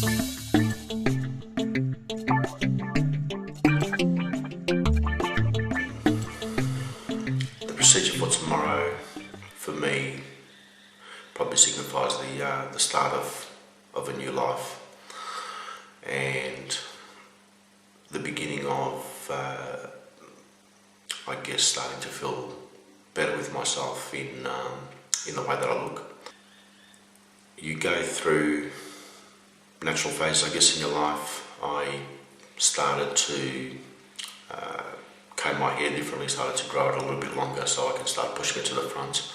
The procedure for tomorrow, for me, probably signifies the start of a new life and the beginning of, I guess, starting to feel better with myself in the way that I look. You go through natural phases, I guess, in your life. I started to comb my hair differently, started to grow it a little bit longer so I can start pushing it to the front.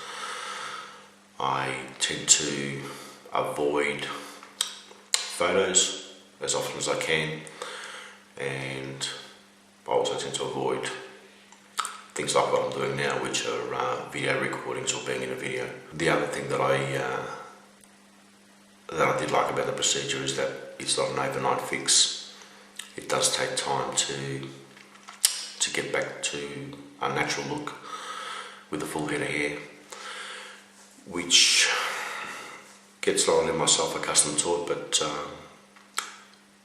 I tend to avoid photos as often as I can, and I also tend to avoid things like what I'm doing now, which are video recordings or being in a video. The other thing that I did like about the procedure is that it's not an overnight fix. It does take time to get back to a natural look with a full head of hair, which gets not only myself accustomed to it, but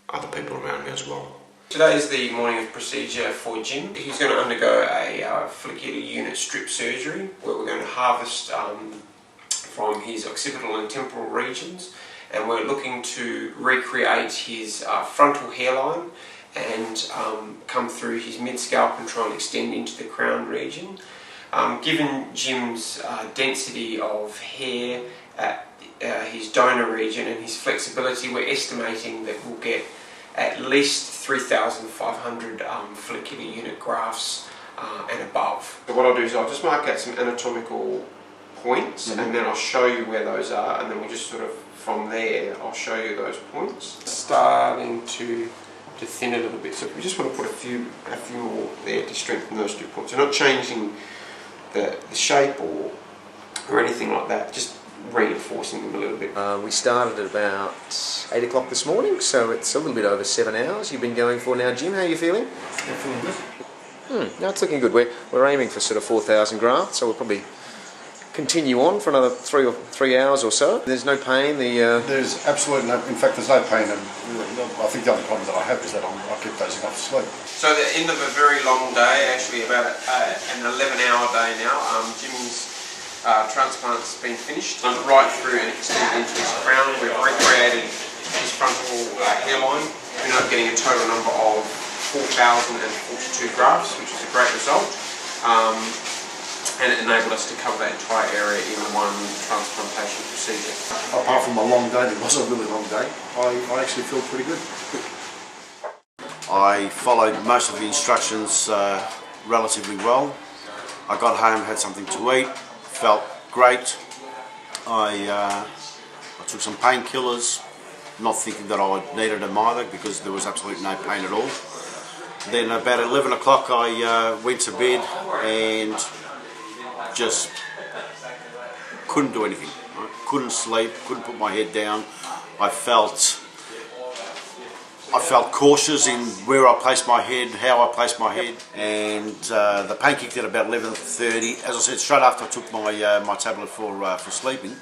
other people around me as well. Today is the morning of procedure for Jim. He's going to undergo a follicular unit strip surgery where we're going to harvest from his occipital and temporal regions, and we're looking to recreate his frontal hairline and come through his mid-scalp and try and extend into the crown region. Given Jim's density of hair at his donor region and his flexibility, we're estimating that we'll get at least 3,500 follicular unit grafts and above. So what I'll do is I'll just mark out some anatomical points, and then I'll show you where those are, and then we'll just sort of, from there, I'll show you those points. Starting to thin a little bit, so we just want to put a few more there to strengthen those 2 points. We're not changing the shape or anything like that, just reinforcing them a little bit. We started at about 8 o'clock this morning, so it's a little bit over 7 hours you've been going for now. Jim, how are you feeling? I'm feeling good. No, it's looking good. We're aiming for sort of 4,000 grafts, so we'll probably continue on for another 3 hours or so. There's no pain. There's absolutely no, in fact there's no pain, and I think the only problem that I have is that I keep dozing off to sleep. So the end of a very long day, actually about an 11-hour day now. Jim's transplant's been finished, right through and extended into his crown. We've recreated his frontal hairline. We ended up getting a total number of 4,042 grafts, which is a great result. And it enabled us to cover that entire area in one transplantation procedure. Apart from a long day, it was a really long day, I actually feel pretty good. I followed most of the instructions relatively well. I got home, had something to eat, felt great. I took some painkillers, not thinking that I needed them either because there was absolutely no pain at all. Then about 11 o'clock I went to bed and just couldn't do anything. Right? Couldn't sleep, couldn't put my head down. I felt cautious in where I placed my head, how I placed my head, and the pain kicked in about 11:30. As I said, straight after I took my my tablet for sleeping,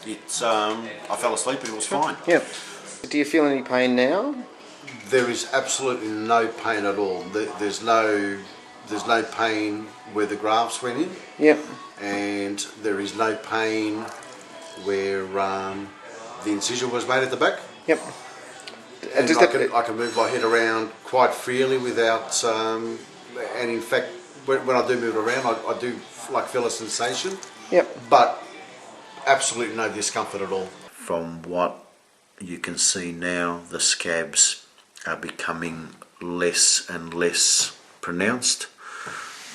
I fell asleep and it was fine. Yeah. Do you feel any pain now? There is absolutely no pain at all. There's no pain where the grafts went in. Yep. And there is no pain where the incision was made at the back. Yep. And I can move my head around quite freely without, and in fact, when I do move it around, I do like feel a sensation. Yep. But absolutely no discomfort at all. From what you can see now, the scabs are becoming less and less pronounced.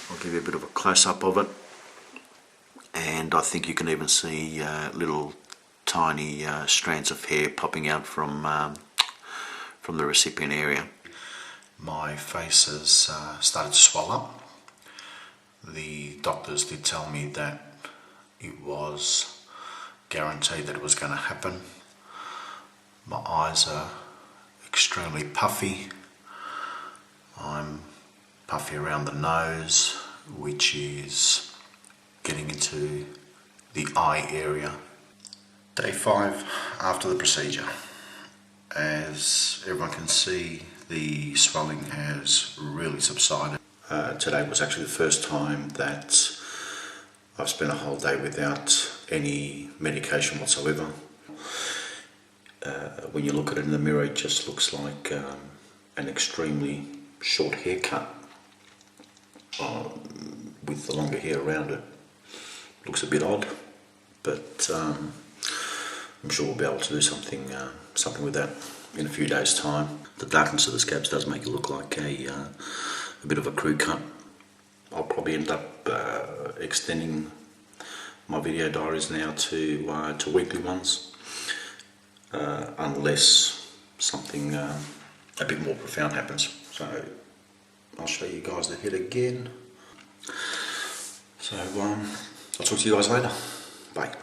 I'll give you a bit of a close-up of it, and I think you can even see little tiny strands of hair popping out from the recipient area. My face has started to swell up. The doctors did tell me that it was guaranteed that it was going to happen. My eyes are extremely puffy. I'm puffy around the nose, which is getting into the eye area. Day 5 after the procedure. As everyone can see, the swelling has really subsided. Today was actually the first time that I've spent a whole day without any medication whatsoever. When you look at it in the mirror, it just looks like an extremely short haircut with the longer hair around it. Looks a bit odd, but I'm sure we'll be able to do something with that in a few days' time. The darkness of the scabs does make it look like a bit of a crew cut. I'll probably end up extending my video diaries now to weekly ones, unless something a bit more profound happens. So I'll show you guys the head again. So I'll talk to you guys later. Bye.